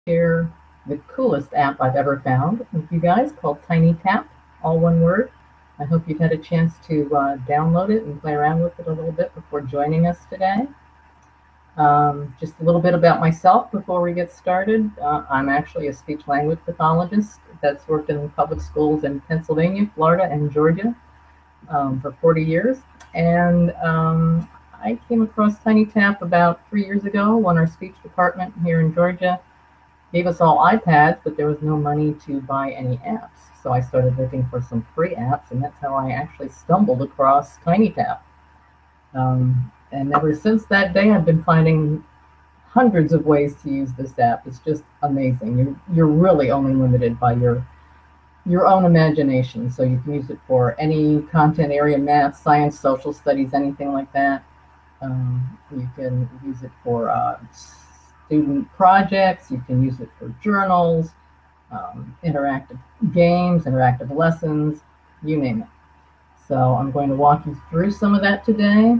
share the coolest app I've ever found with you guys called TinyTap, all one word. I hope you've had a chance to download it and play around with it a little bit before joining us today. Just a little bit about myself before we get started. I'm actually a speech language pathologist that's worked in public schools in Pennsylvania, Florida, and Georgia for 40 years. And I came across TinyTap about 3 years ago when our speech department here in Georgia gave us all iPads, but there was no money to buy any apps. So I started looking for some free apps, and that's how I actually stumbled across TinyTap. And ever since that day, I've been finding hundreds of ways to use this app. It's just amazing. You're really only limited by your own imagination. So you can use it for any content area, math, science, social studies, anything like that. You can use it for student projects. You can use it for journals, interactive games, interactive lessons, you name it. So I'm going to walk you through some of that today.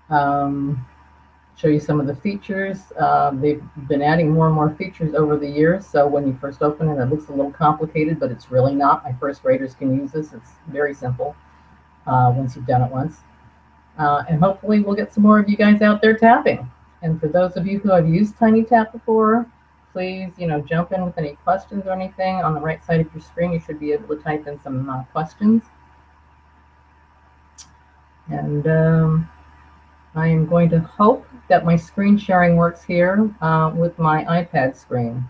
Show you some of the features. They've been adding more and more features over the years, so when you first open it, it looks a little complicated, but it's really not. My first graders can use this. It's very simple once you've done it once. And hopefully we'll get some more of you guys out there tapping. And for those of you who have used TinyTap before, please, jump in with any questions or anything. On the right side of your screen, you should be able to type in some questions. And I am going to hope that my screen sharing works here with my iPad screen.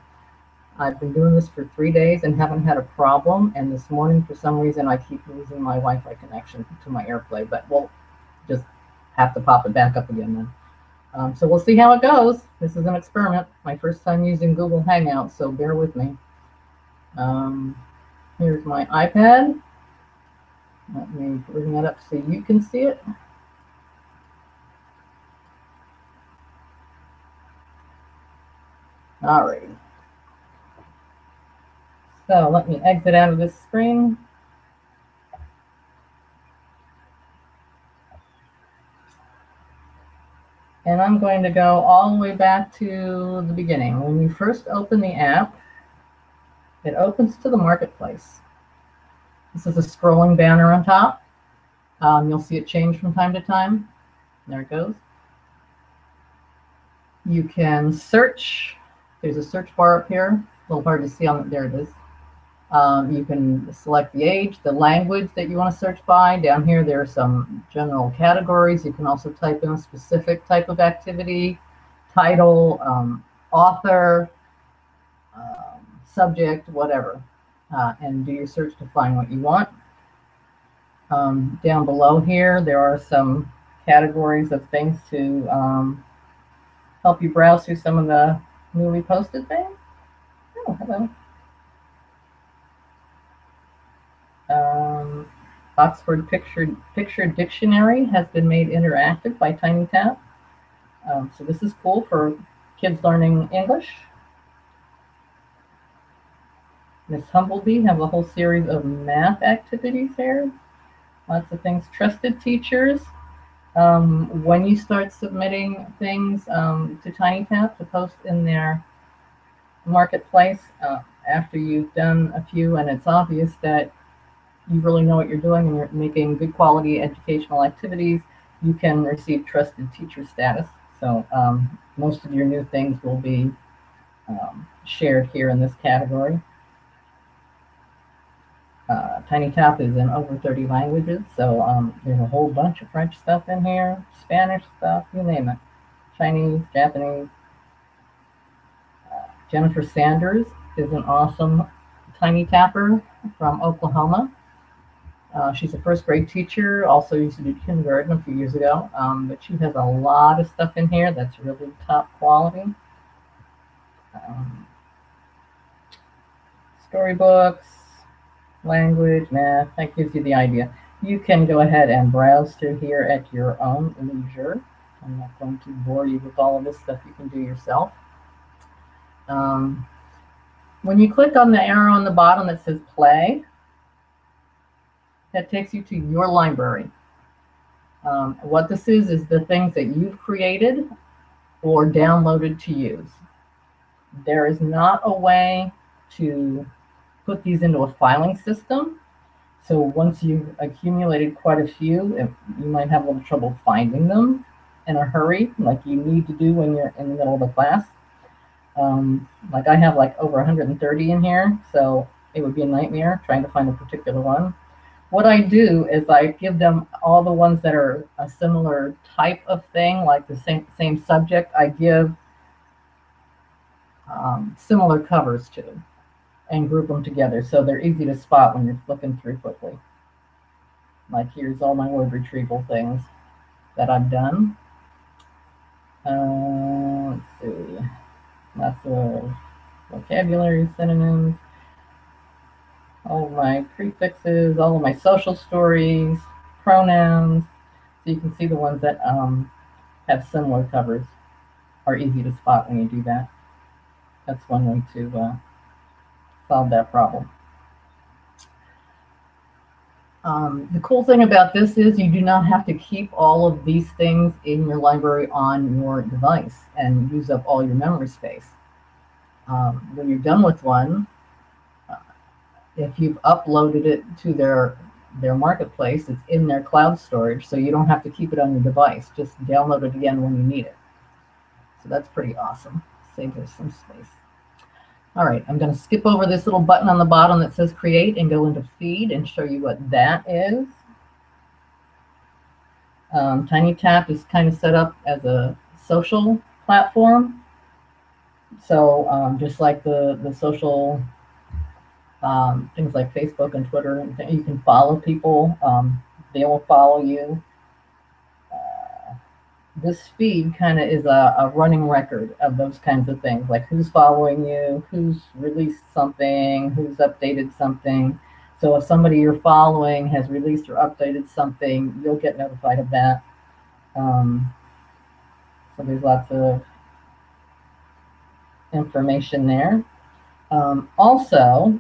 I've been doing this for 3 days and haven't had a problem. And this morning, for some reason, I keep losing my Wi-Fi connection to my AirPlay, but we'll just have to pop it back up again then. So we'll see how it goes. This is an experiment. My first time using Google Hangouts, so bear with me. Here's my iPad. Let me bring that up so you can see it. All right. So let me exit out of this screen. And I'm going to go all the way back to the beginning. When you first open the app, it opens to the marketplace. This is a scrolling banner on top. You'll see it change from time to time. There it goes. You can search. There's a search bar up here. A little hard to see on it. There it is. You can select the age, the language that you want to search by. Down here, there are some general categories. You can also type in a specific type of activity, title, author, subject, whatever, and do your search to find what you want. Down below here, there are some categories of things to help you browse through some of the newly posted things. Oh, hello. Oxford Picture Dictionary has been made interactive by TinyTap. So this is cool for kids learning English. Miss Humblebee have a whole series of math activities here. Lots of things. Trusted teachers. When you start submitting things to TinyTap to post in their marketplace, after you've done a few and it's obvious that you really know what you're doing and you're making good quality educational activities, you can receive trusted teacher status. So most of your new things will be shared here in this category. TinyTap is in over 30 languages, so there's a whole bunch of French stuff in here, Spanish stuff, you name it, Chinese, Japanese. Jennifer Sanders is an awesome TinyTapper from Oklahoma. She's a first grade teacher, also used to do kindergarten a few years ago, but she has a lot of stuff in here that's really top quality. Storybooks, language, math, that gives you the idea. You can go ahead and browse through here at your own leisure. I'm not going to bore you with all of this stuff you can do yourself. When you click on the arrow on the bottom that says play, that takes you to your library. What this is the things that you've created or downloaded to use. There is not a way to put these into a filing system. So once you've accumulated quite a few, you might have a little trouble finding them in a hurry, like you need to do when you're in the middle of a class. Like I have like over 130 in here, so it would be a nightmare trying to find a particular one. What I do is I give them all the ones that are a similar type of thing, like the same subject. I give similar covers to and group them together so they're easy to spot when you're flipping through quickly. Like here's all my word retrieval things that I've done. Let's see, lots of vocabulary, synonyms, all of my prefixes, all of my social stories, pronouns. So you can see the ones that have similar covers are easy to spot when you do that. That's one way to solve that problem. The cool thing about this is you do not have to keep all of these things in your library on your device and use up all your memory space. When you're done with one, if you've uploaded it to their marketplace, it's in their cloud storage, so you don't have to keep it on your device. Just download it again when you need it. So that's pretty awesome. Saves us some space. All right, I'm going to skip over this little button on the bottom that says create and go into feed and show you what that is. TinyTap is kind of set up as a social platform. So just like the social things like Facebook and Twitter, you can follow people. They will follow you. This feed kind of is a running record of those kinds of things, like who's following you, who's released something, who's updated something. So if somebody you're following has released or updated something, you'll get notified of that. So there's lots of information there. Also,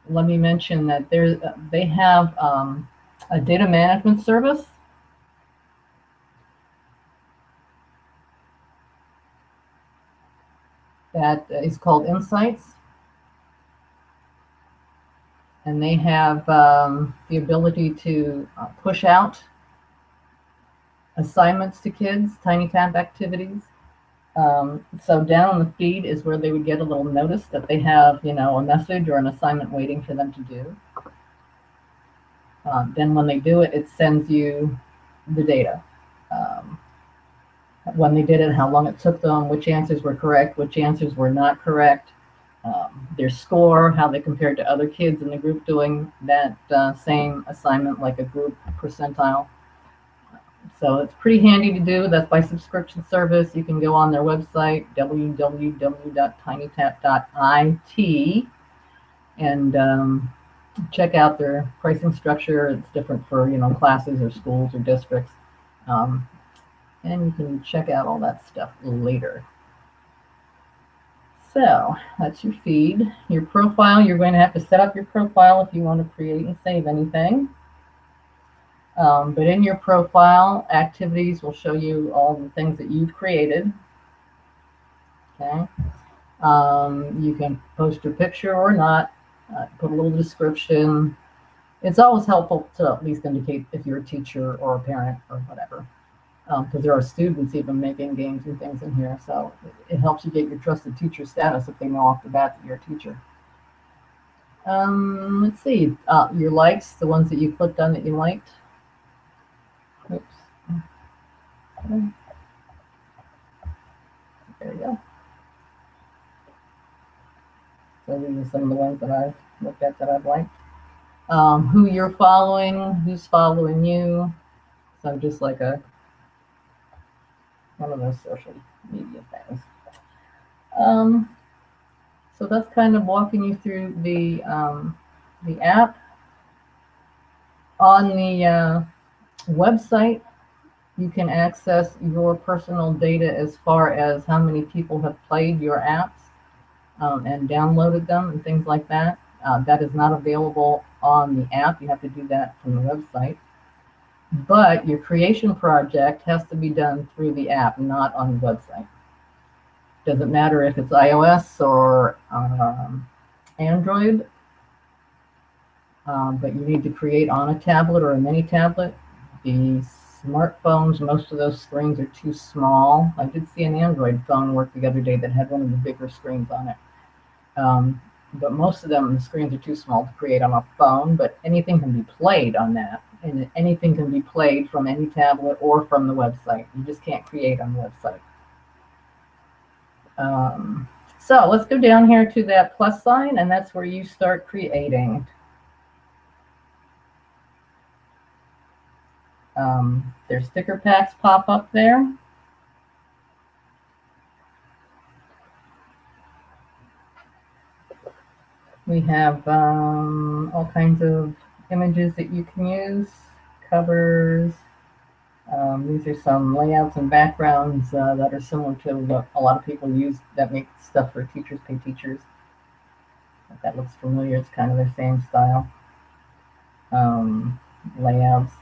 let me mention that they have a data management service that is called Insights. And they have the ability to push out assignments to kids, TinyTap activities. So down on the feed is where they would get a little notice that they have, a message or an assignment waiting for them to do. Then when they do it, it sends you the data. When they did it, how long it took them, which answers were correct, which answers were not correct, their score, how they compared to other kids in the group doing that same assignment, like a group percentile. So it's pretty handy to do. That's by subscription service. You can go on their website, www.tinytap.it, and check out their pricing structure. It's different for classes or schools or districts. And you can check out all that stuff later. So that's your feed. Your profile, you're going to have to set up your profile if you want to create and save anything. But in your profile, activities will show you all the things that you've created. Okay. You can post your picture or not, put a little description. It's always helpful to at least indicate if you're a teacher or a parent or whatever. Because there are students even making games and things in here. So it helps you get your trusted teacher status if they know off the bat that you're a teacher. Let's see, your likes, the ones that you clicked on that you liked. Oops. Okay. There we go. So these are some of the ones that I've looked at that I've liked. Who you're following, who's following you. So just like one of those social media things. So that's kind of walking you through the app. On the website, you can access your personal data as far as how many people have played your apps and downloaded them and things like that. That is not available on the app. You have to do that from the website. But your creation project has to be done through the app, not on the website. Doesn't matter if it's iOS or Android, but you need to create on a tablet or a mini tablet. The smartphones, most of those screens are too small. I did see an Android phone work the other day that had one of the bigger screens on it. But most of them, the screens are too small to create on a phone, but anything can be played on that. And anything can be played from any tablet or from the website. You just can't create on the website. So let's go down here to that plus sign, and that's where you start creating. There's sticker packs pop up there. We have all kinds of images that you can use, covers. These are some layouts and backgrounds that are similar to what a lot of people use that make stuff for teachers pay teachers. If that looks familiar, it's kind of the same style. Layouts,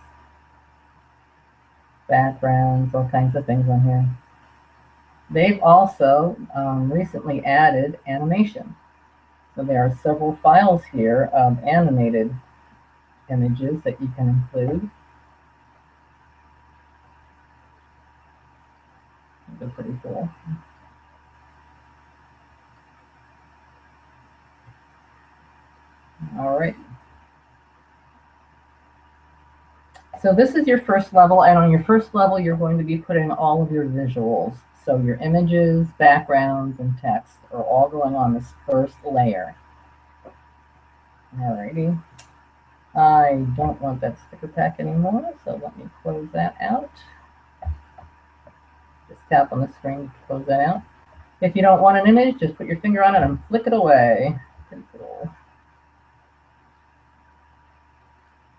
backgrounds, all kinds of things on here. They've also recently added animation. So there are several files here of animated images that you can include. They're pretty cool. All right. So this is your first level, and on your first level, you're going to be putting all of your visuals. So your images, backgrounds, and text are all going on this first layer. Alrighty. I don't want that sticker pack anymore, so let me close that out. Just tap on the screen to close that out. If you don't want an image, just put your finger on it and flick it away. Pretty cool.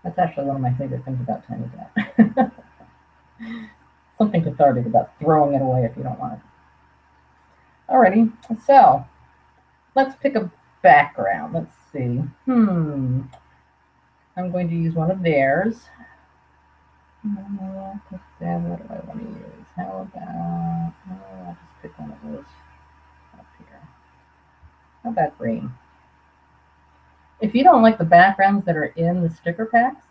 That's actually one of my favorite things about TinyTap. Something cathartic about throwing it away if you don't want it. Alrighty, so let's pick a background. Let's see. I'm going to use one of theirs. What do I want to use? How about, I'll just pick one of those up here. How about green? If you don't like the backgrounds that are in the sticker packs,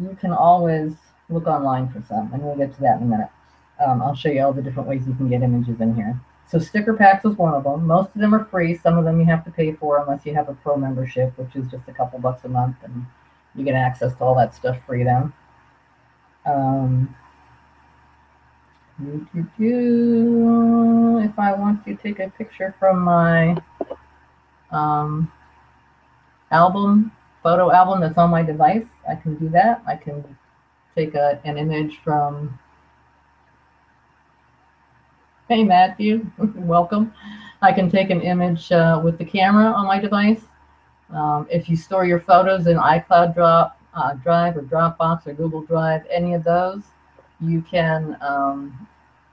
you can always look online for some, and we'll get to that in a minute. I'll show you all the different ways you can get images in here. So sticker packs is one of them. Most of them are free. Some of them you have to pay for unless you have a pro membership, which is just a couple bucks a month, and you get access to all that stuff free then. If I want to take a picture from my photo album that's on my device, I can do that. I can take an image from, hey Matthew, welcome. I can take an image with the camera on my device. If you store your photos in iCloud Drive or Dropbox or Google Drive, any of those, you can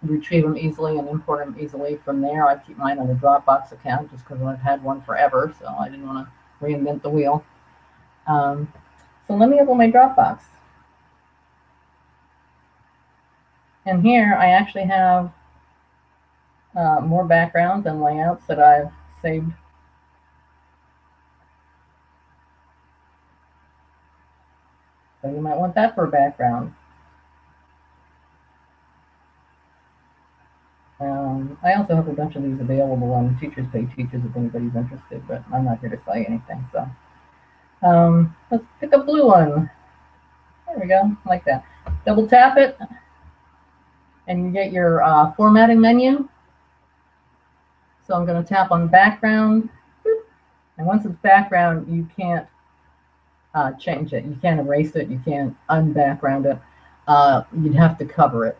retrieve them easily and import them easily from there. I keep mine on the Dropbox account just because I've had one forever, so I didn't want to reinvent the wheel. So let me open my Dropbox. And here I actually have more backgrounds and layouts that I've saved. So you might want that for a background. I also have a bunch of these available on Teachers Pay Teachers if anybody's interested, but I'm not here to sell you anything. So let's pick a blue one. There we go, like that. Double tap it, and you get your formatting menu. So I'm going to tap on background, and once it's background, you can't change it. You can't erase it. You can't unbackground it. You'd have to cover it.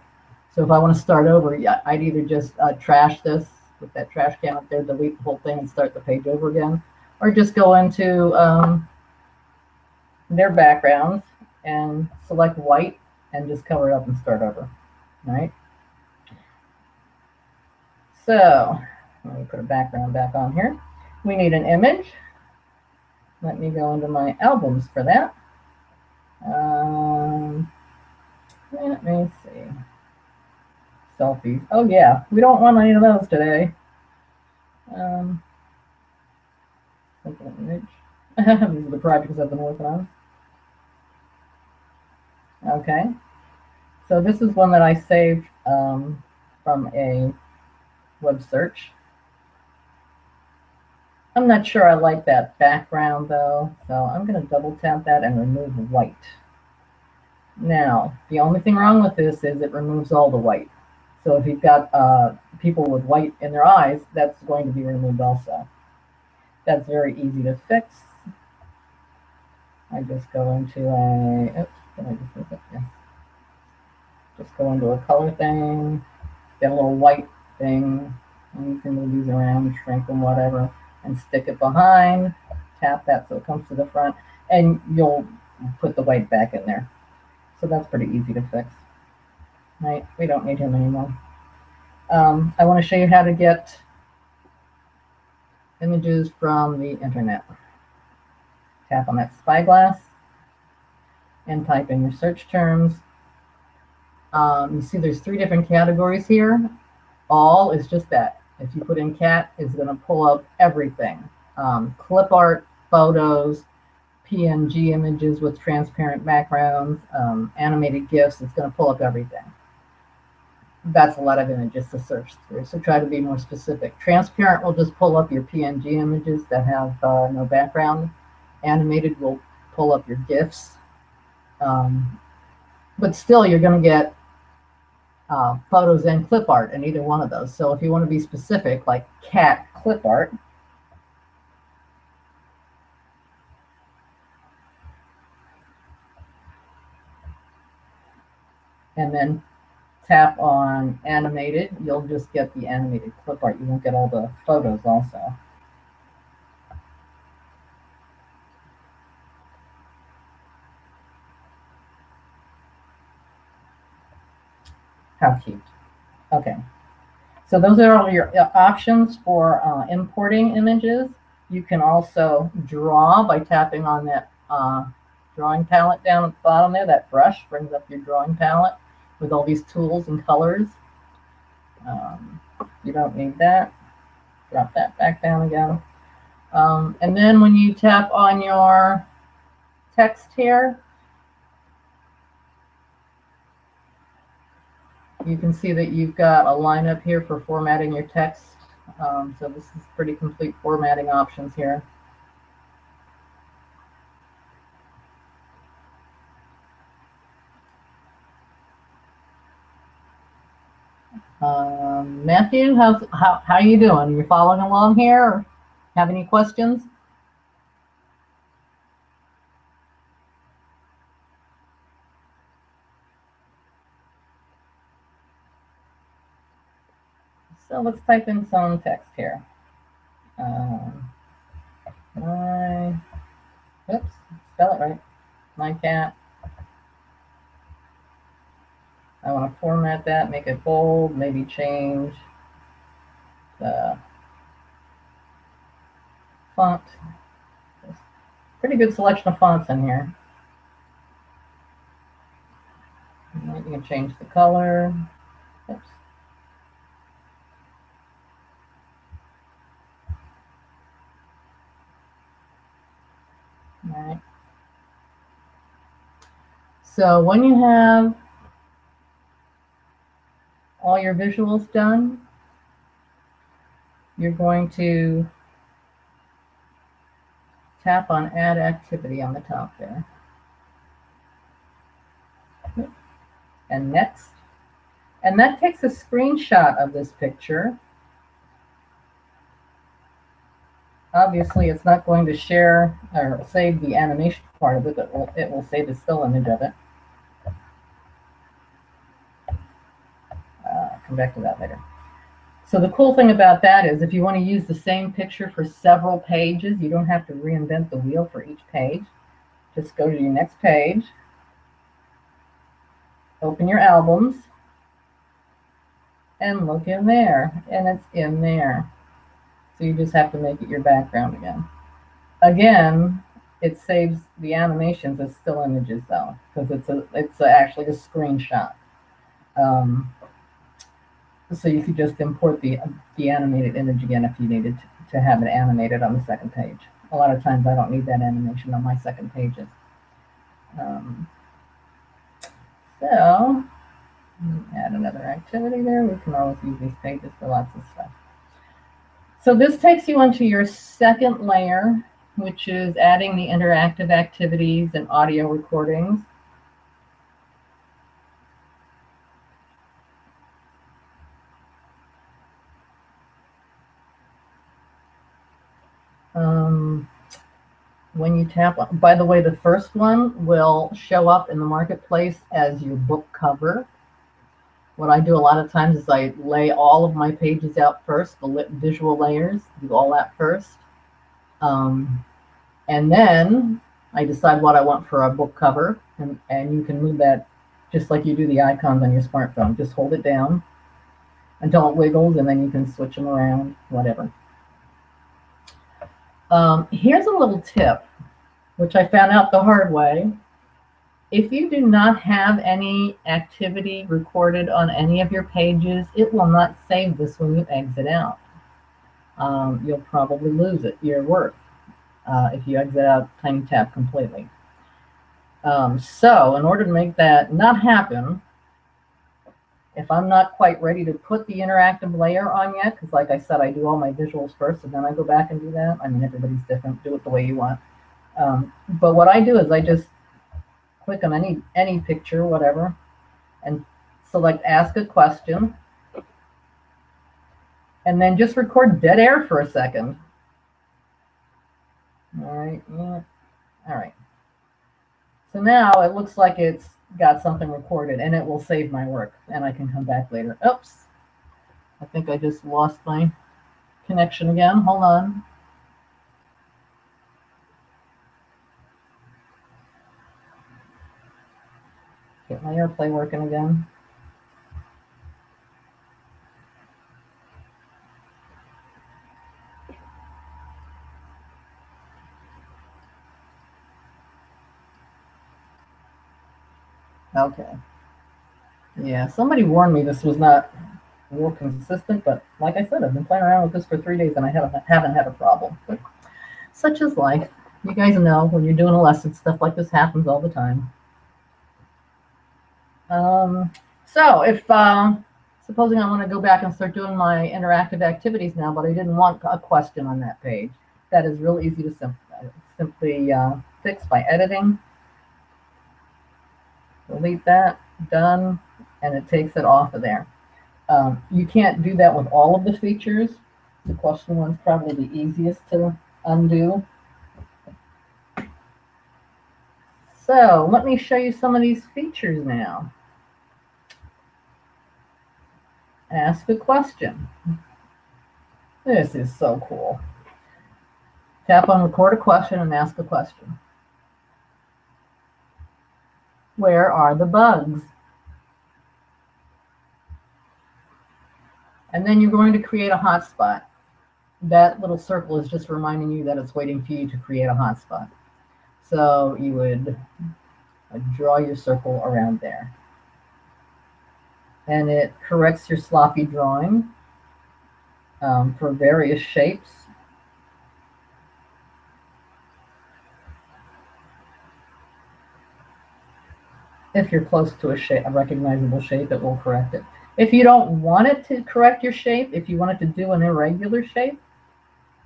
So if I want to start over, I'd either just trash this with that trash can up there, delete the whole thing, and start the page over again, or just go into their backgrounds and select white and just cover it up and start over. All right. So let me put a background back on here. We need an image. Let me go into my albums for that. Let me see. selfies. Oh yeah, we don't want any of those today. Simple image. These are the projects I've been working on. Okay, so this is one that I saved from a web search. I'm not sure I like that background though, so I'm going to double tap that and remove white. Now, the only thing wrong with this is it removes all the white. So if you've got people with white in their eyes, that's going to be removed also. That's very easy to fix. I just go into a, oops, did I just move it? Yes. Just go into a color thing, get a little white thing, and you can move these around, shrink them, whatever, and stick it behind. Tap that so it comes to the front, and you'll put the white back in there. So that's pretty easy to fix. Right? We don't need him anymore. I want to show you how to get images from the internet. Tap on that spyglass and type in your search terms. You see there's 3 different categories here. All is just that. If you put in cat, it's going to pull up everything. Clip art, photos, PNG images with transparent backgrounds, animated GIFs, it's going to pull up everything. That's a lot of images to search through, so try to be more specific. Transparent will just pull up your PNG images that have no background. Animated will pull up your GIFs. But still, you're going to get photos and clip art in either one of those. So if you want to be specific, like cat clip art, and then tap on animated, you'll just get the animated clip art. You won't get all the photos also. How cute. Okay. So those are all your options for importing images. You can also draw by tapping on that drawing palette down at the bottom there. That brush brings up your drawing palette with all these tools and colors. You don't need that. Drop that back down again. And then when you tap on your text here, you can see that you've got a lineup here for formatting your text. So this is pretty complete formatting options here. Matthew, how you doing? Are you following along here? Or have any questions? So let's type in some text here. Oops, spell it right. My cat. I want to format that, make it bold, maybe change the font. There's pretty good selection of fonts in here. You can change the color. Oops. All right. So when you have all your visuals done, you're going to tap on Add Activity on the top there. And next. And that takes a screenshot of this picture. Obviously, it's not going to share or save the animation part of it, but it will save the still image of it. Come back to that later. So the cool thing about that is if you want to use the same picture for several pages, you don't have to reinvent the wheel for each page. Just go to your next page, open your albums, and look in there, and it's in there. So you just have to make it your background again. Again, it saves the animations as still images though, because it's actually a screenshot. So you could just import the animated image again if you needed to have it animated on the second page. A lot of times I don't need that animation on my second pages. So add another activity there. We can always use these pages for lots of stuff. So this takes you onto your second layer, which is adding the interactive activities and audio recordings. When you tap, by the way, the first one will show up in the marketplace as your book cover. What I do a lot of times is I lay all of my pages out first, the visual layers, do all that first. And then I decide what I want for a book cover, and you can move that just like you do the icons on your smartphone. Just hold it down until it wiggles, and then you can switch them around, whatever. Here's a little tip, which I found out the hard way. If you do not have any activity recorded on any of your pages, it will not save this when you exit out. You'll probably lose it, your work, if you exit out TinyTap completely. So in order to make that not happen, if I'm not quite ready to put the interactive layer on yet, because like I said, I do all my visuals first and then I go back and do that. I mean, everybody's different, do it the way you want. But what I do is I just click on any picture, whatever, and select ask a question, and then just record dead air for a second. All right, yeah. All right. So now it looks like it's got something recorded, and it will save my work, and I can come back later. Oops, I think I just lost my connection again. Hold on. Get my AirPlay working again. Okay. Yeah, somebody warned me this was not real consistent, but like I said, I've been playing around with this for 3 days and I haven't had a problem. But such is life. You guys know when you're doing a lesson, stuff like this happens all the time. So if supposing I want to go back and start doing my interactive activities now, but I didn't want a question on that page, that is real easy to simply fix by editing. Delete that, done, and it takes it off of there. You can't do that with all of the features. The question one's probably the easiest to undo. So let me show you some of these features now. Ask a question. This is so cool. Tap on record a question and ask a question. Where are the bugs? And then you're going to create a hotspot. That little circle is just reminding you that it's waiting for you to create a hotspot. So you would draw your circle around there. And it corrects your sloppy drawing for various shapes. If you're close to a recognizable shape, it will correct it. If you don't want it to correct your shape, if you want it to do an irregular shape,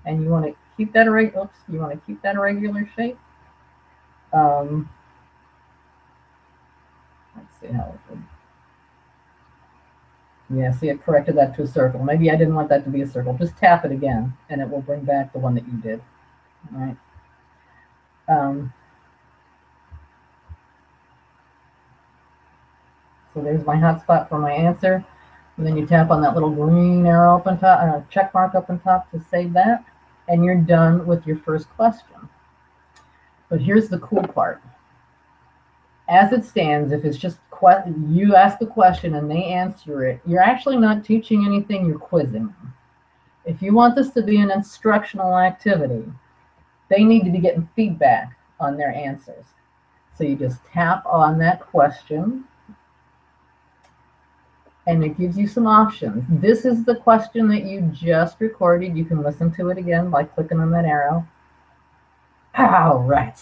and you want to keep that irregular shape, let's see how it would. Yeah, see, it corrected that to a circle. Maybe I didn't want that to be a circle. Just tap it again, and it will bring back the one that you did. All right. So there's my hotspot for my answer. And then you tap on that little green arrow up on top, check mark up on top to save that. And you're done with your first question. But here's the cool part. As it stands, if it's just you ask a question and they answer it, you're actually not teaching anything, you're quizzing them. If you want this to be an instructional activity, they need to be getting feedback on their answers. So you just tap on that question. and it gives you some options. This is the question that you just recorded. You can listen to it again by clicking on that arrow. All right.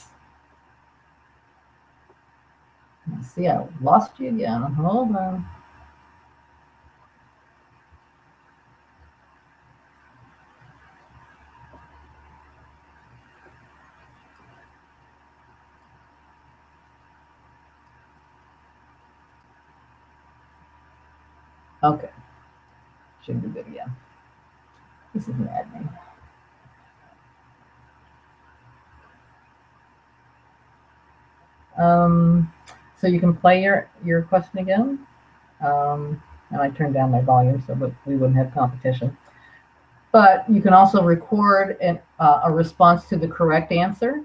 Let's see, I lost you again. Hold on. Okay. Should be good again. This is maddening. So you can play your question again. And I turned down my volume so that we wouldn't have competition. But you can also record a response to the correct answer.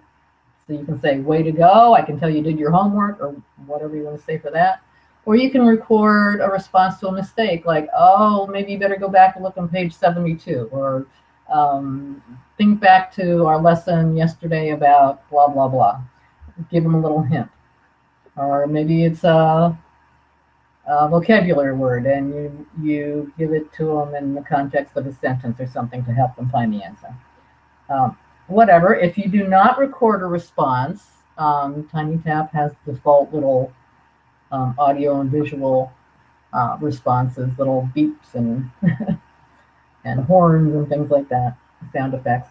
So you can say, way to go, I can tell you did your homework, or whatever you want to say for that. Or you can record a response to a mistake, like, oh, maybe you better go back and look on page 72, or think back to our lesson yesterday about blah, blah, blah. Give them a little hint. Or maybe it's a vocabulary word, and you give it to them in the context of a sentence or something to help them find the answer. Whatever. If you do not record a response, TinyTap has default little audio and visual responses, little beeps and and horns and things like that, sound effects.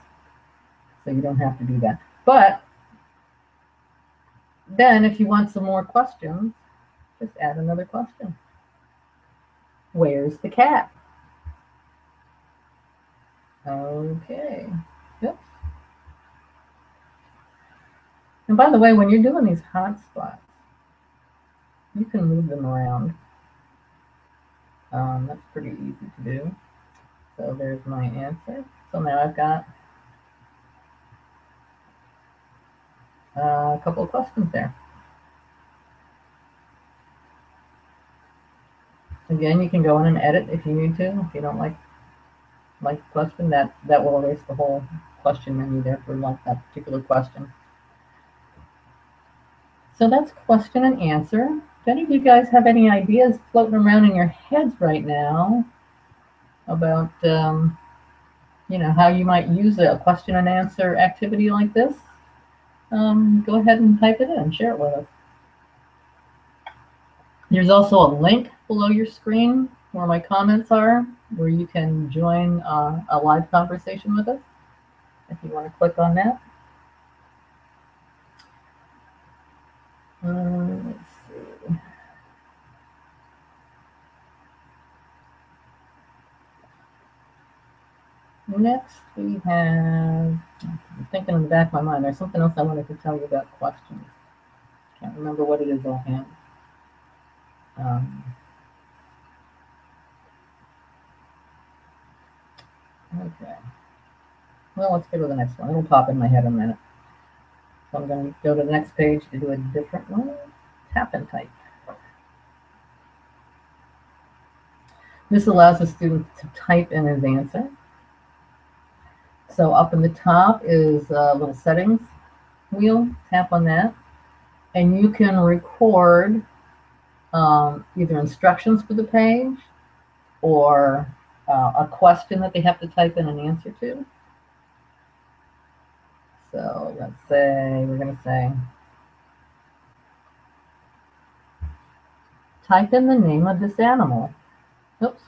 So you don't have to do that. But then, if you want some more questions, just add another question. Where's the cat? Okay. Yep. And by the way, when you're doing these hotspots, you can move them around. That's pretty easy to do. So there's my answer. So now I've got a couple of questions there. Again, you can go in and edit if you need to. If you don't like the question, that will erase the whole question menu there for like that particular question. So that's question and answer. If any of you guys have any ideas floating around in your heads right now about how you might use a question and answer activity like this, go ahead and type it in and share it with us. There's also a link below your screen where my comments are, where you can join a live conversation with us if you want to click on that. Let's see. Next, we have, I'm thinking in the back of my mind, there's something else I wanted to tell you about questions. Can't remember what it is offhand. Okay. Well, let's go to the next one. It'll pop in my head in a minute. So I'm going to go to the next page to do a different one. Tap and type. This allows the student to type in his answer. So up in the top is a little settings wheel. Tap on that. And you can record either instructions for the page or a question that they have to type in an answer to. So let's say, we're going to say, type in the name of this animal. Oops.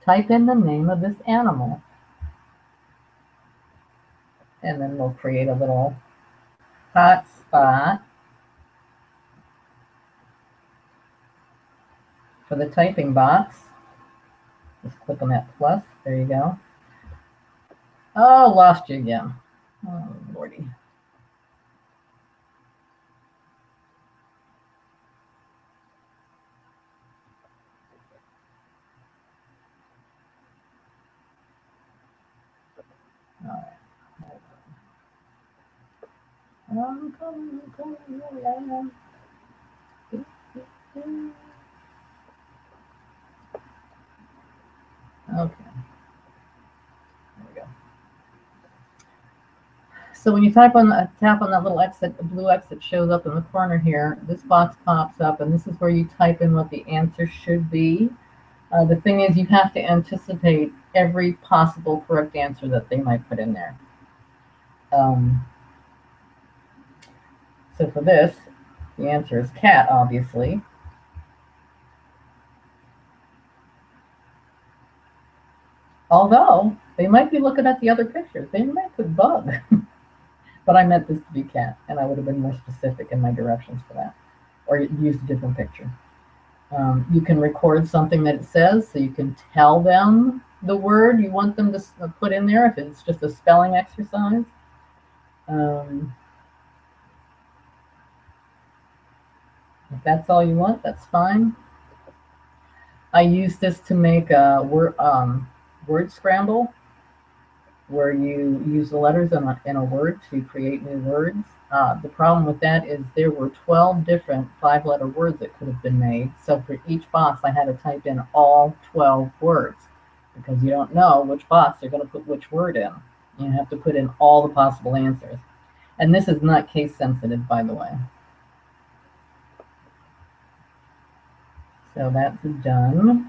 Type in the name of this animal. And then we'll create a little hotspot for the typing box. Just click on that plus. There you go. Oh, lost you again. Oh, Lordy. All right. I'm coming, here I am. Okay. There we go. So when you tap on that little X, the blue X that shows up in the corner here, this box pops up, and this is where you type in what the answer should be. The thing is, you have to anticipate every possible correct answer that they might put in there. So for this, the answer is cat, obviously. Although, they might be looking at the other pictures. They might put bug. But I meant this to be cat, and I would have been more specific in my directions for that, or used a different picture. You can record something that it says, so you can tell them the word you want them to put in there if it's just a spelling exercise. If that's all you want, that's fine. I use this to make a word scramble, where you use the letters in a word to create new words. The problem with that is there were 12 different 5-letter words that could have been made. So for each box, I had to type in all 12 words, because you don't know which box they're going to put which word in. You have to put in all the possible answers. And this is not case sensitive, by the way. So that's done.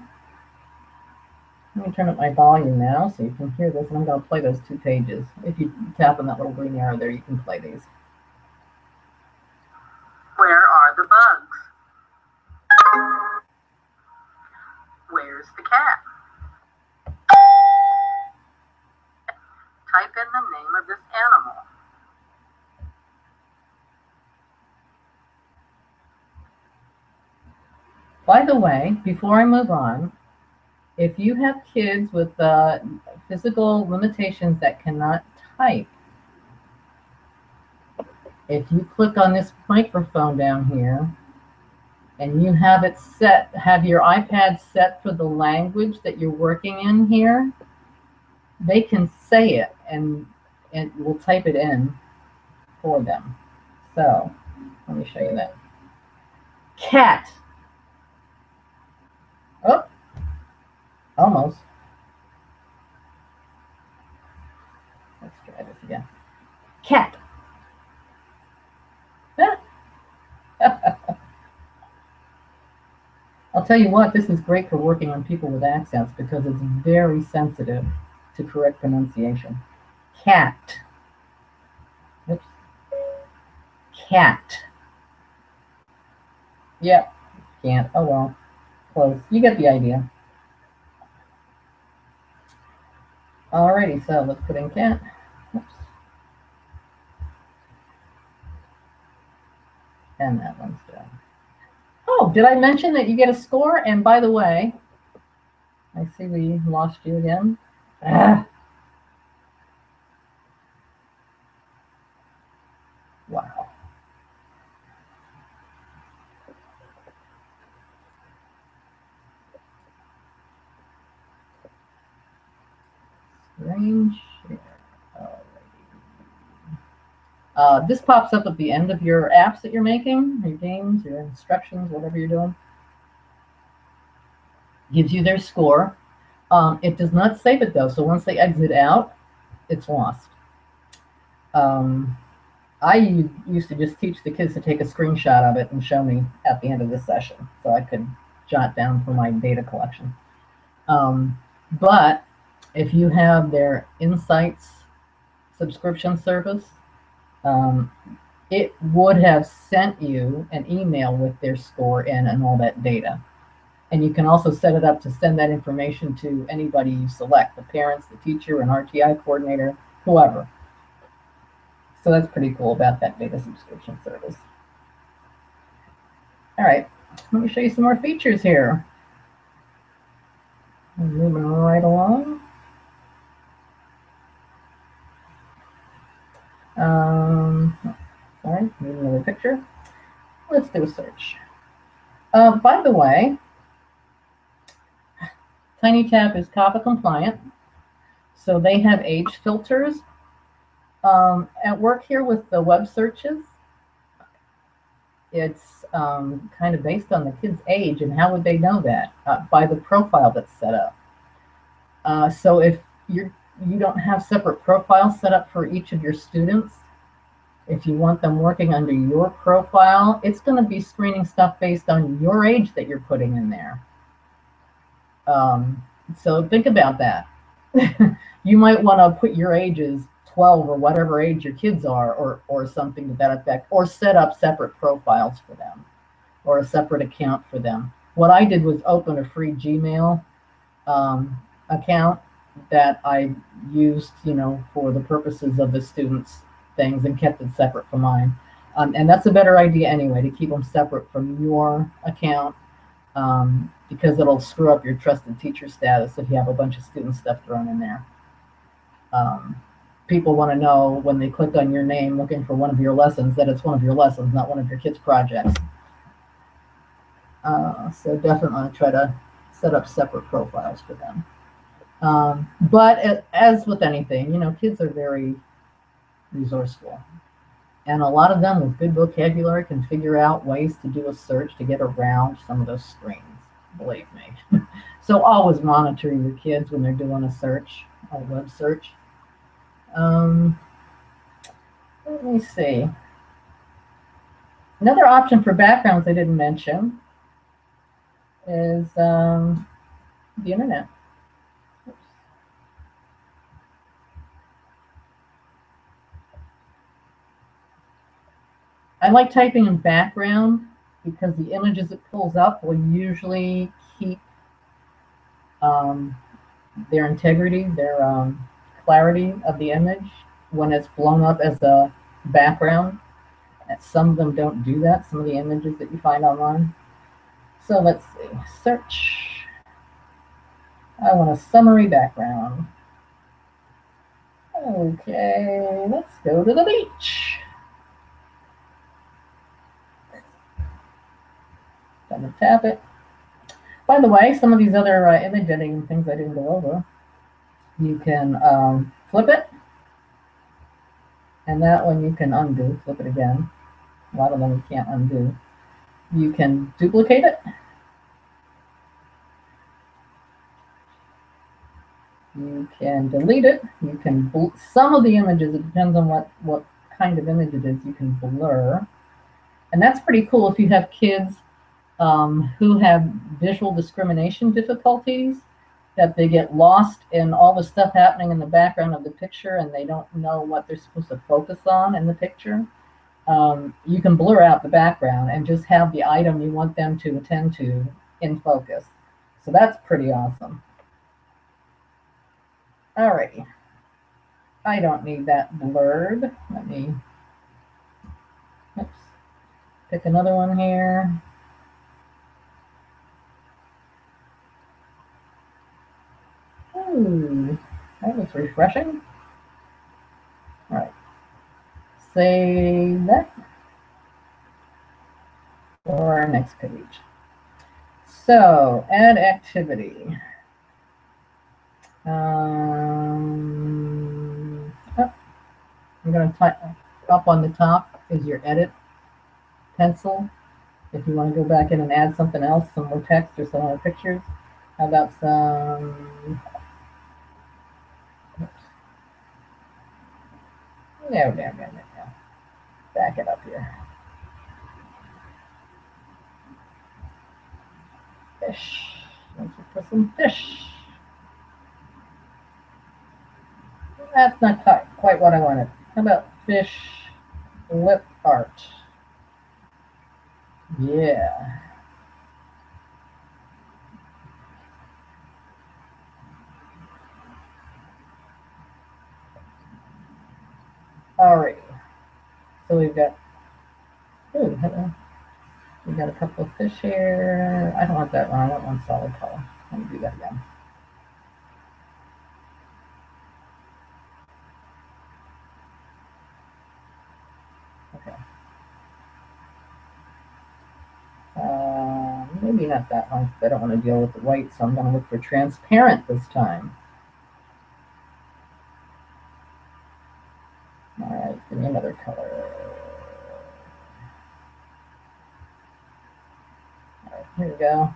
Let me turn up my volume now so you can hear this, and I'm going to play those 2 pages. If you tap on that little green arrow there, you can play these. Where are the bugs? Where's the cat? Type in the name of this animal. By the way, before I move on, if you have kids with physical limitations that cannot type, if you click on this microphone down here and you have it set, have your iPad set for the language that you're working in here, they can say it and we'll type it in for them. So let me show you that. Cat. Oh, almost. Let's try this again. Cat. I'll tell you what, this is great for working on people with accents because it's very sensitive to correct pronunciation. Cat. Oops. Cat. Yep. Can't. Oh well. Close. You get the idea. Alrighty, so let's put in cat. Oops. And that one's done. Oh, did I mention that you get a score? And by the way, I see we lost you again. Wow. Screen share. This pops up at the end of your apps that you're making, your games, your instructions, whatever you're doing. Gives you their score. It does not save it though, so once they exit out, it's lost. I used to just teach the kids to take a screenshot of it and show me at the end of the session so I could jot down for my data collection. But if you have their Insights subscription service, it would have sent you an email with their score in and all that data. And you can also set it up to send that information to anybody you select, the parents, the teacher, an RTI coordinator, whoever. So that's pretty cool about that data subscription service. All right, let me show you some more features here. I'm moving right along. Sorry, need another picture. Let's do a search. By the way, TinyTap is COPPA compliant, so they have age filters. At work here with the web searches, it's kind of based on the kid's age, and how would they know that? By the profile that's set up. So if you don't have separate profiles set up for each of your students, If you want them working under your profile, it's going to be screening stuff based on your age that you're putting in there. So think about that. You might want to put your age as 12 or whatever age your kids are, or something to that effect, or set up separate profiles for them or a separate account for them. What I did was open a free Gmail account that I used, for the purposes of the students' things, and kept it separate from mine. And that's a better idea anyway, to keep them separate from your account, because it'll screw up your trusted teacher status if you have a bunch of student stuff thrown in there. Um, People want to know when they click on your name looking for one of your lessons that it's one of your lessons, not one of your kids' projects. So definitely try to set up separate profiles for them. But as with anything, kids are very resourceful. And a lot of them with good vocabulary can figure out ways to do a search to get around some of those screens, believe me. So always monitor your kids when they're doing a search, a web search. Um, Let me see. Another option for backgrounds I didn't mention is the internet. Oops. I like typing in background because the images it pulls up will usually keep um, their integrity, their clarity of the image when it's blown up as a background. And some of them don't do that, some of the images that you find online. So let's see, search. I want a summary background. Okay, let's go to the beach. Gonna tap it. By the way, some of these other image editing things I didn't go over, you can flip it, and that one you can undo, flip it again. A lot of them you can't undo. You can duplicate it. You can delete it. You can, some of the images, it depends on what kind of image it is, you can blur. And that's pretty cool if you have kids who have visual discrimination difficulties, that they get lost in all the stuff happening in the background of the picture and they don't know what they're supposed to focus on in the picture. You can blur out the background and just have the item you want them to attend to in focus. So that's pretty awesome. Alrighty. I don't need that blurred. Let me, oops, pick another one here. Ooh, that looks refreshing. All right, save that for our next page. So, add activity. Oh, I'm going to type up on the top is your edit pencil. If you want to go back in and add something else, some more text or some other pictures. How about some, oops. No. Back it up here. Fish. Let's put some fish. That's not quite what I wanted. How about fish lip art? Yeah. Alrighty. So we've got, ooh, hello. We've got a couple of fish here. I don't want that one. I want one solid color. Let me do that again. Okay. Maybe not that one because I don't want to deal with the white, so I'm going to look for transparent this time. All right, give me another color. All right, here we go.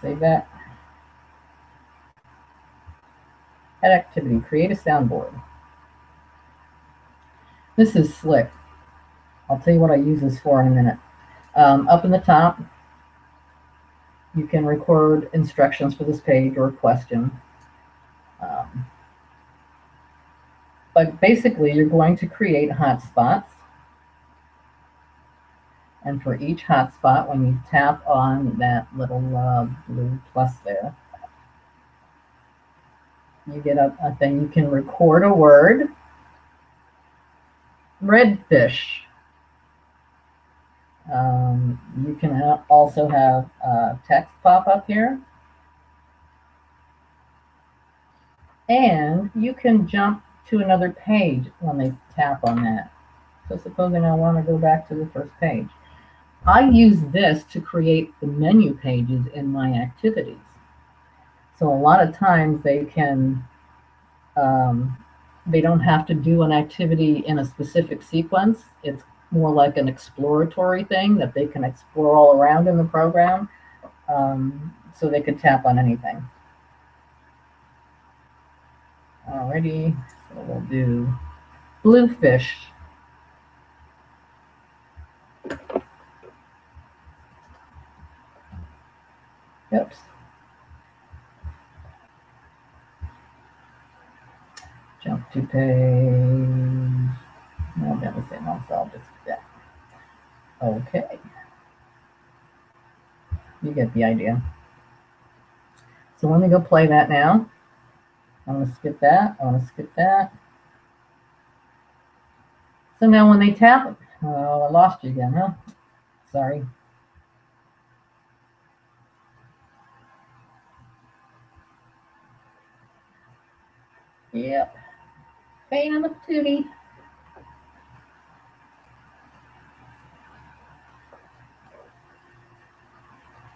Save that. Head activity, create a soundboard. This is slick. I'll tell you what I use this for in a minute. Up in the top, you can record instructions for this page or a question. But basically, you're going to create hotspots. And for each hotspot, when you tap on that little blue plus there, you get a thing. You can record a word. Redfish. You can also have text pop up here. And you can jump to another page when they tap on that. So supposing I want to go back to the first page. I use this to create the menu pages in my activities. So a lot of times they can, they don't have to do an activity in a specific sequence. It's more like an exploratory thing that they can explore all around in the program. So they could tap on anything. Alrighty, so we'll do bluefish. Oops. Jump to page. No, that was it. No, so I'll just do that. Okay. You get the idea. So let me go play that now. I'm going to skip that. I want to skip that. So now when they tap, oh, I lost you again, huh? Sorry. Yep. Pain in the patootie.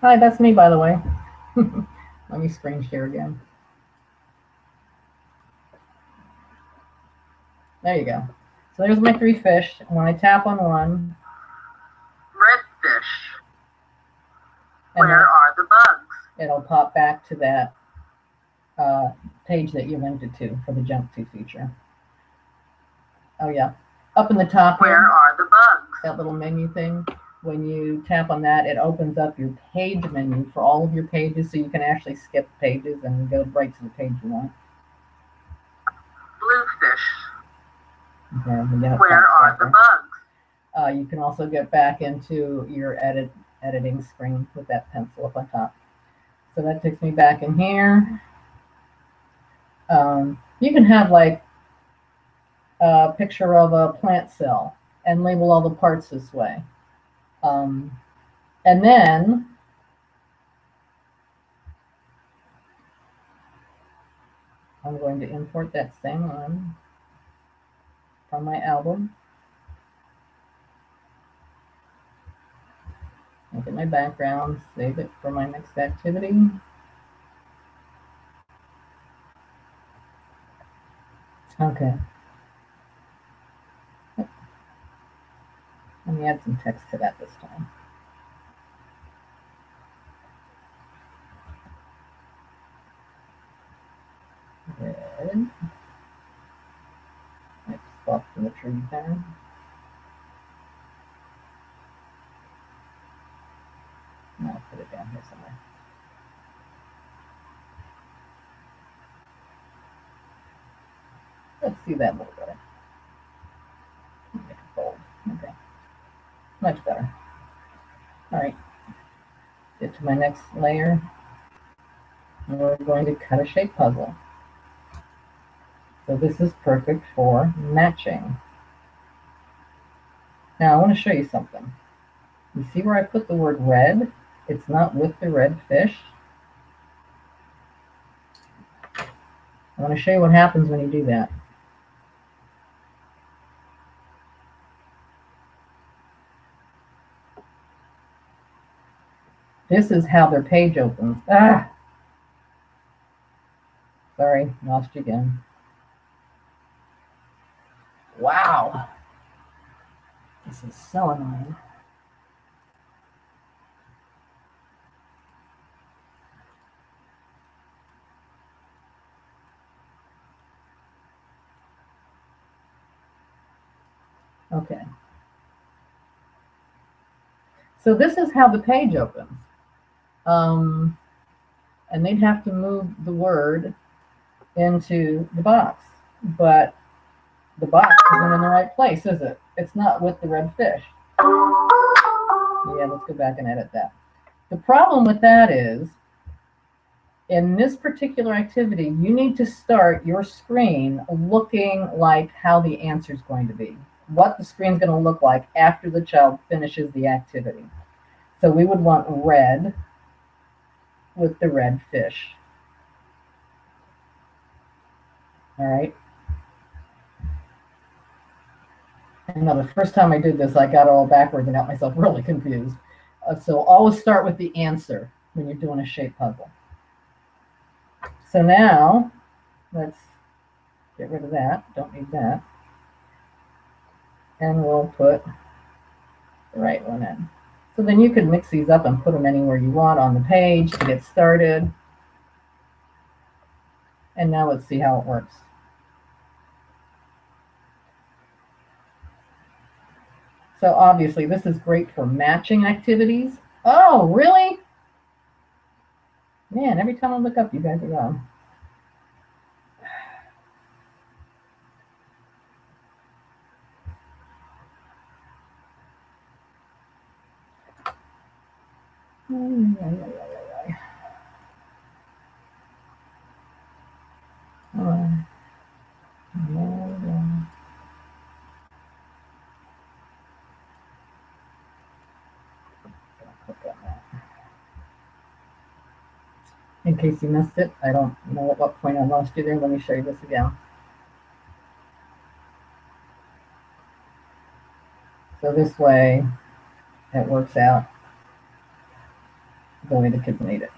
Hi, that's me, by the way. Let me screen share again. There you go. So there's my 3 fish. When I tap on one, Redfish. Where are the bugs? It'll pop back to that page that you linked it to for the jump to feature. Oh yeah, up in the top Where here, are the bugs? That little menu thing. When you tap on that, it opens up your page menu for all of your pages, so you can actually skip pages and go right to the page you want. Bluefish. Okay, where are the bugs? You can also get back into your editing screen with that pencil up on top. So that takes me back in here. You can have like a picture of a plant cell and label all the parts this way. And then I'm going to import that same one from my album. Look at my background, save it for my next activity. Okay. Let me add some text to that this time. Red. Next spot from the tree there. And I'll put it down here somewhere. Let's see that a little better. Make it bold. Okay. Much better. All right. Get to my next layer. And we're going to cut a shape puzzle. So this is perfect for matching. Now I want to show you something. You see where I put the word red? It's not with the red fish. I want to show you what happens when you do that. This is how their page opens. Ah! Sorry, lost you again. Wow. This is so annoying. Okay. So this is how the page opens. And they'd have to move the word into the box. But the box isn't in the right place, is it? It's not with the red fish. Yeah, let's go back and edit that. The problem with that is, in this particular activity, you need to start your screen looking like how the answer is going to be, what the screen's going to look like after the child finishes the activity. So we would want red with the red fish. All right. And now the first time I did this, I got it all backwards and got myself really confused. So always start with the answer when you're doing a shape puzzle. So now let's get rid of that. Don't need that. And we'll put the right one in. So then you could mix these up and put them anywhere you want on the page to get started. And now let's see how it works. So obviously this is great for matching activities. Oh, really? Man, every time I look up, you guys are wrong. In case you missed it, I don't know at what point I lost you there. Let me show you this again. So this way, it works out the way the kids need it.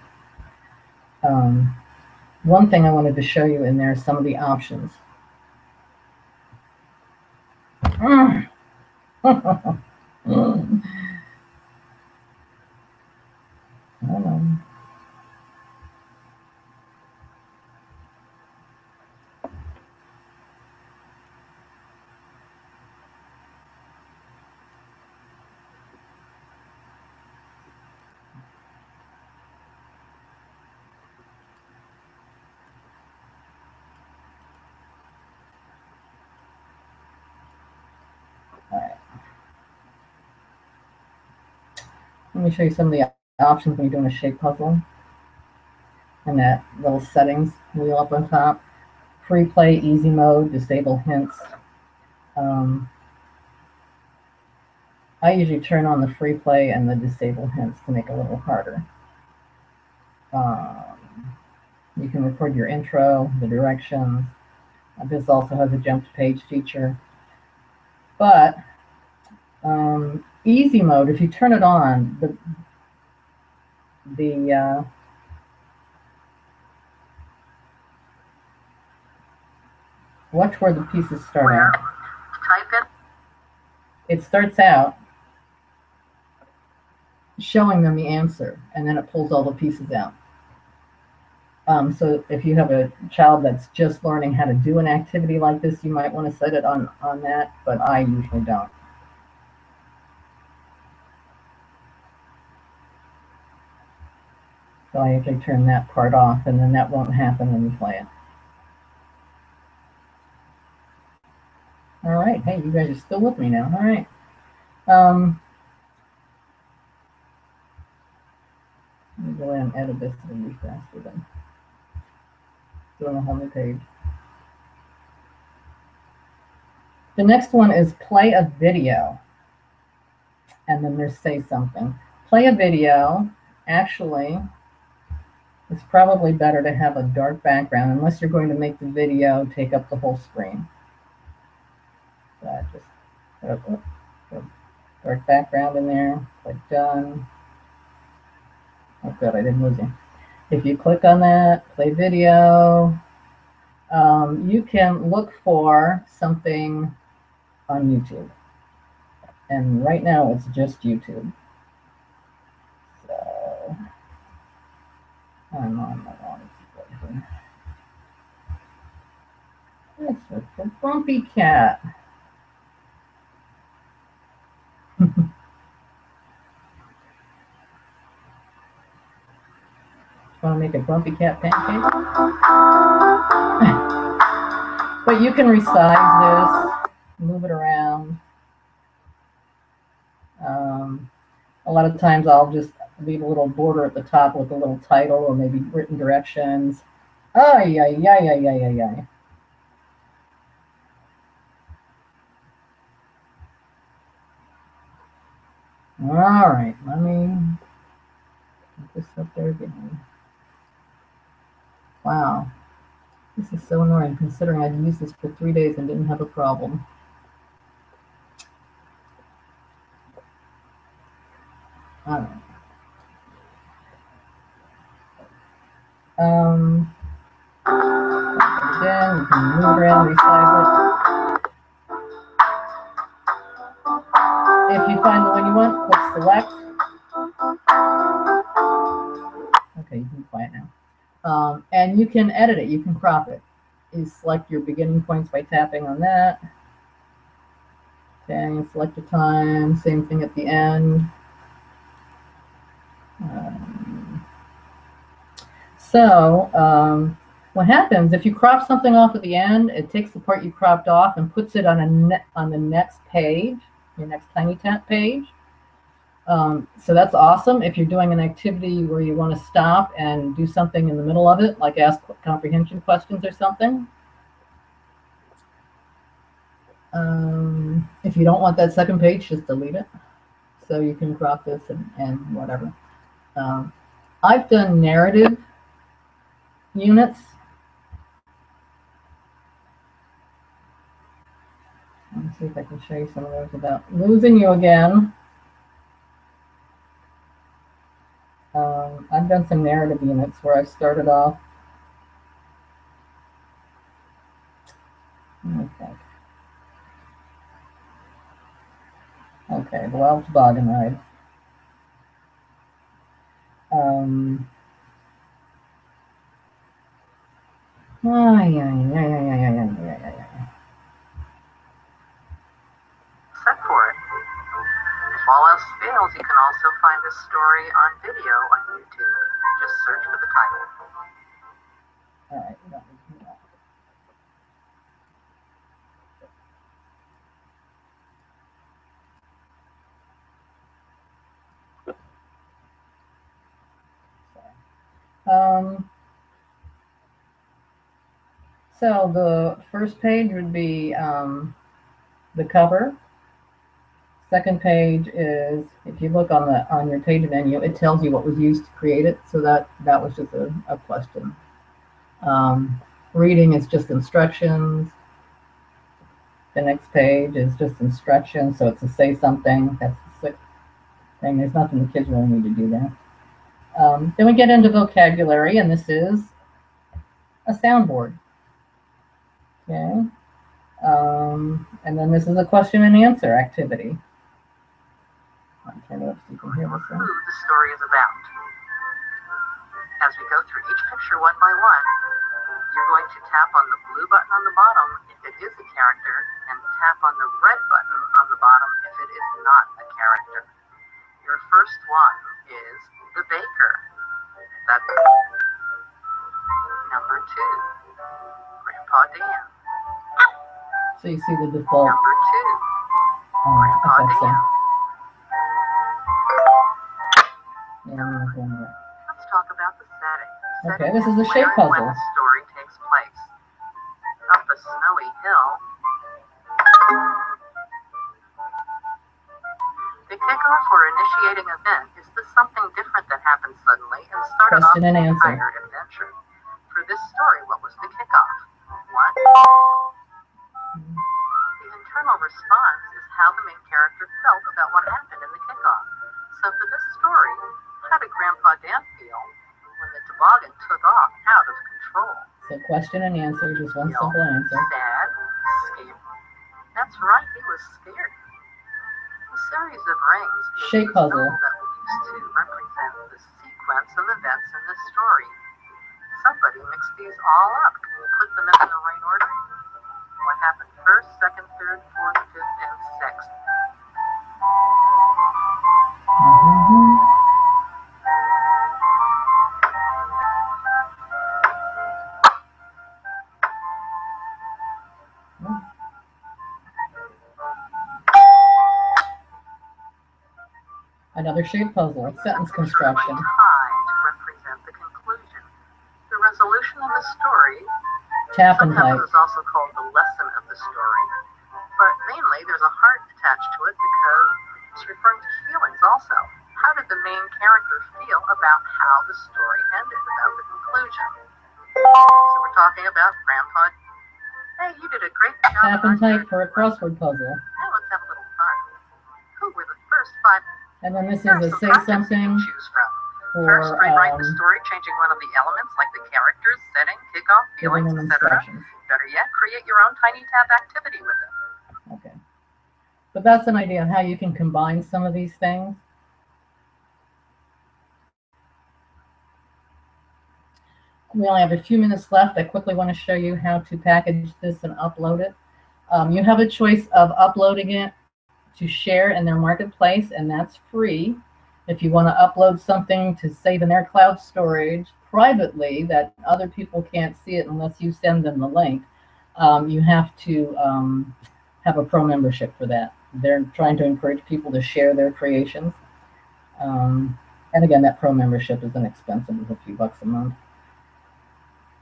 One thing I wanted to show you in there is some of the options. Let me show you some of the options when you're doing a shape puzzle. And that little settings wheel up on top. Free play, easy mode, disable hints. I usually turn on the free play and the disable hints to make it a little harder. You can record your intro, the directions. This also has a jump to page feature. But easy mode, if you turn it on, watch where the pieces start out. Type it starts out showing them the answer, and then it pulls all the pieces out. So if you have a child that's just learning how to do an activity like this, you might want to set it on that, but I usually don't. So I usually turn that part off, and then that won't happen when you play it. All right, hey, you guys are still with me now. All right. Let me go ahead and edit this to be faster than doing a whole new page. The next one is play a video. And then there's say something. Play a video, actually, it's probably better to have a dark background unless you're going to make the video take up the whole screen. So I just put a dark background in there, click done. Oh good, I didn't lose you. If you click on that, play video, you can look for something on YouTube. And right now it's just YouTube. So I'm on my wrong version. Let's look for Grumpy Cat. want to make a grumpy cat pancake. But you can resize this, move it around. A lot of times I'll just leave a little border at the top with a little title or maybe written directions. Ay, ay, ay, ay, ay, ay, ay. All right, let me put this up there again. Wow, this is so annoying considering I've used this for 3 days and didn't have a problem. All right. Again, you can move around, resize it. If you find the one you want, click select. Okay, you can be quiet now. And you can edit it, you can crop it. You select your beginning points by tapping on that. Okay, select the time, same thing at the end. What happens if you crop something off at the end? It takes the part you cropped off and puts it on the next page, your next TinyTap page. So that's awesome if you're doing an activity where you want to stop and do something in the middle of it, like ask comprehension questions or something. If you don't want that second page, just delete it. So you can crop this and whatever. I've done narrative units. Let me see if I can show you some of those without losing you again. I've done some narrative units where I started off. Okay, the Wild Toboggan Ride. Set for it. If all else fails, you can also find this story on video on YouTube. Just search for the title. All right, we don't need to do that. So the first page would be the cover. Second page is, if you look on your page menu, it tells you what was used to create it. So that was just a question. Reading is just instructions. The next page is just instructions, so it's to say something. That's the sixth thing. There's nothing the kids really need to do there. Then we get into vocabulary, and this is a soundboard. Okay. And then this is a question and answer activity. I'll turn it up so you can hear this one. Who the story is about. As we go through each picture one by one, you're going to tap on the blue button on the bottom if it is a character, and tap on the red button on the bottom if it is not a character. Your first one is the baker. That's number 2, Grandpa Dan. So you see the default. Number 2, Grandpa Dan. Let's talk about the setting. Okay, this is a shape puzzle. When the story takes place. Up a snowy hill. The kickoff or initiating event is the something different that happens suddenly and started off the entire adventure. For this story, what was the kickoff? 1. The internal response is how the main character felt about what happened in the kickoff. So for this story, how did Grandpa Dan feel when the toboggan took off out of control? So question and answer, just one simple answer. Sad, scared. That's right, he was scared. A series of rings shape puzzle that we used to represent the sequence of events in the story. Somebody mixed these all up. Can you put them in the right order? What happened first, second, third, fourth, fifth, and sixth? Another shape puzzle, sentence A picture of a construction. tie to represent the conclusion. The resolution of the story. Tap and Sometimes type. it's also called the lesson of the story. But mainly there's a heart attached to it because it's referring to feelings also. How did the main character feel about how the story ended, about the conclusion? So we're talking about Grandpa. Hey, you did a great job. Tap and type for a crossword puzzle. Now let's have a little fun. Who were the first 5? And then this is a say something Choose from. for First, rewrite the story, changing one of the elements like the characters, setting, kickoff, giving feelings, them etc. instructions. Better yet, create your own TinyTap activity with it. Okay. But that's an idea of how you can combine some of these things. We only have a few minutes left. I quickly want to show you how to package this and upload it. You have a choice of uploading it to share in their marketplace, and that's free. If you want to upload something to save in their cloud storage privately that other people can't see it unless you send them the link, you have to have a pro membership for that. They're trying to encourage people to share their creations. And again, that pro membership is inexpensive. It's a few bucks a month.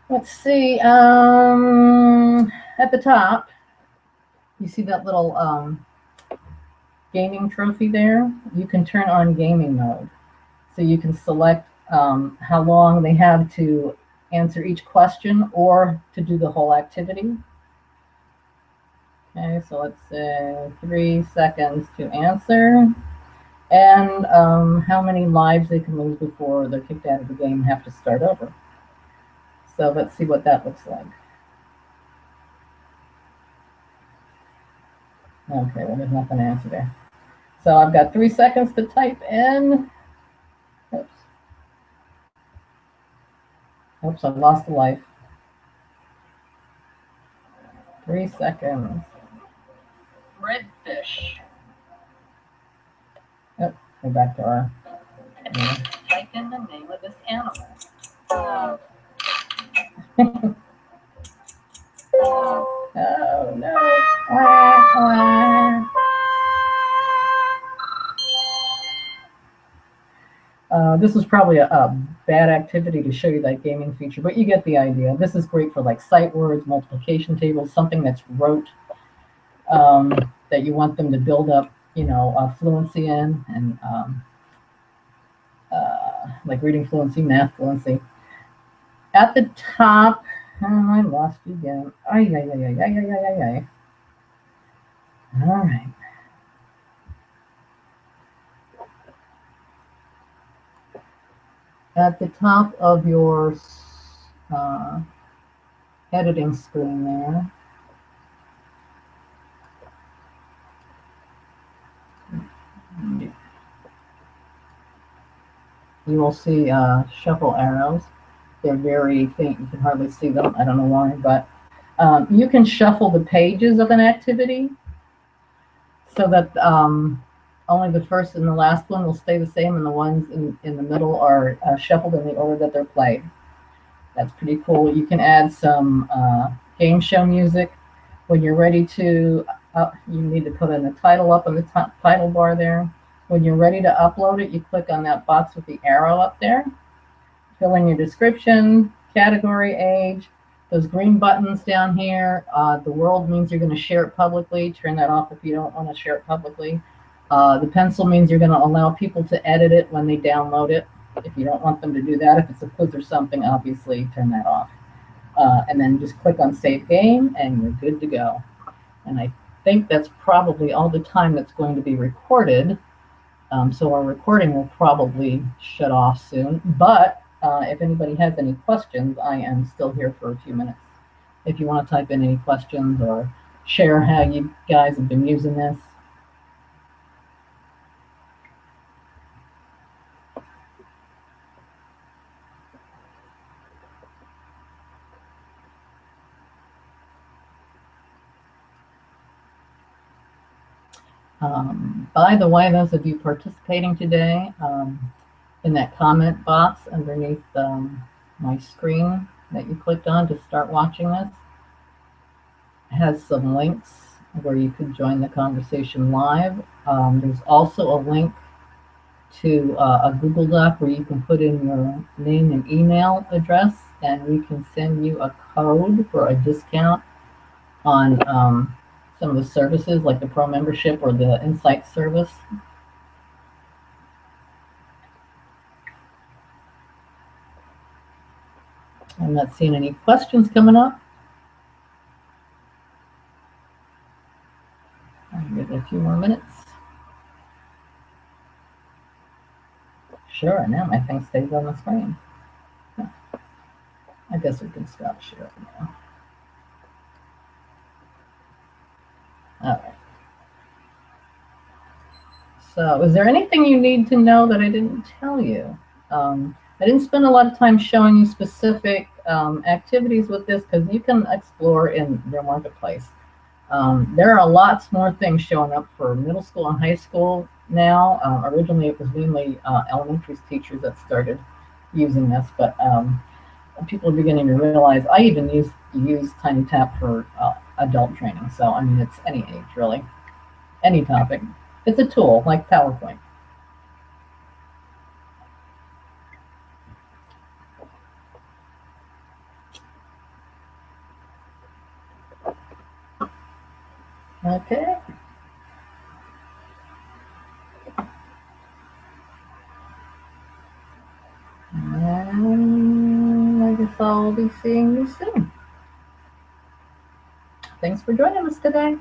Let's see. At the top, you see that little gaming trophy there? You can turn on gaming mode. So you can select how long they have to answer each question or to do the whole activity. Okay, so let's say 3 seconds to answer. And how many lives they can lose before they're kicked out of the game and have to start over. So let's see what that looks like. Okay, well, there's nothing to answer there. So I've got 3 seconds to type in. Oops. Oops, I've lost a life. 3 seconds. Redfish. Oh, go back to our. Type in the name of this animal. Oh no. This was probably a bad activity to show you that gaming feature, but you get the idea. This is great for like sight words, multiplication tables, something that's rote that you want them to build up, fluency in, and like reading fluency, math fluency. At the top, I lost you again. All right. At the top of your editing screen there, you will see shuffle arrows. They're very faint. You can hardly see them. I don't know why, but you can shuffle the pages of an activity so that only the first and the last one will stay the same, and the ones in the middle are shuffled in the order that they're played. That's pretty cool. You can add some game show music. When you're ready to, you need to put in the title up on the top title bar there. When you're ready to upload it, you click on that box with the arrow up there. Fill in your description, category, age. Those green buttons down here, the world means you're going to share it publicly. Turn that off if you don't want to share it publicly. The pencil means you're going to allow people to edit it when they download it. If you don't want them to do that, if it's a quiz or something, obviously turn that off. And then just click on Save Game, and you're good to go. And I think that's probably all the time that's going to be recorded. So our recording will probably shut off soon. But if anybody has any questions, I am still here for a few minutes. If you want to type in any questions or share how you guys have been using this. By the way, those of you participating today, in that comment box underneath my screen that you clicked on to start watching this, has some links where you could join the conversation live. There's also a link to a Google Doc where you can put in your name and email address, and we can send you a code for a discount on some of the services like the Pro membership or the Insight service. I'm not seeing any questions coming up. I'll give it a few more minutes. Sure, now my thing stays on the screen. I guess we can stop sharing now. All right. So is there anything you need to know that I didn't tell you? I didn't spend a lot of time showing you specific activities with this because you can explore in their marketplace. There are lots more things showing up for middle school and high school now. Originally, it was mainly elementary teachers that started using this, but people are beginning to realize I even use TinyTap for adult training. So, I mean, it's any age, really, any topic. It's a tool like PowerPoint. Okay. And I guess I'll be seeing you soon. Thanks for joining us today.